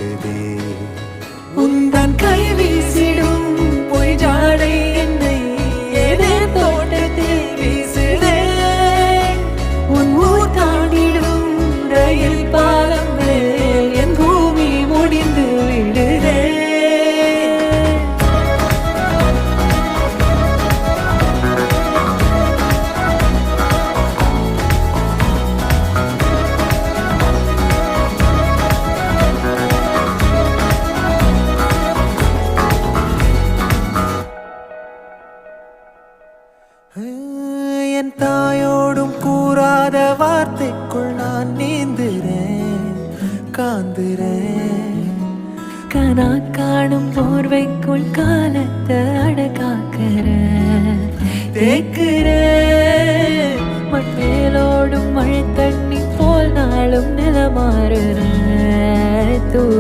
தேடுதே உந்தன் கை வீசிடும் பொய் ஜாடை என்னை ஏதே தோட்டத்தில் வீசுதே உன் ஊர் தாண்டிடும் ரயில் பாலம் மேல் என் பூமி முடிந்து விடுதே என் தாயோடும் கூறாத வார்த்தைக்குள் நான் நீந்துறேன் காந்துறேன் கனா காணும் போர்வைக்குள் காலத்தை அடக்காக்குற தேக்குற மண்மேலோடும் மழை தண்ணி போல் நாளும் நிலமாறுற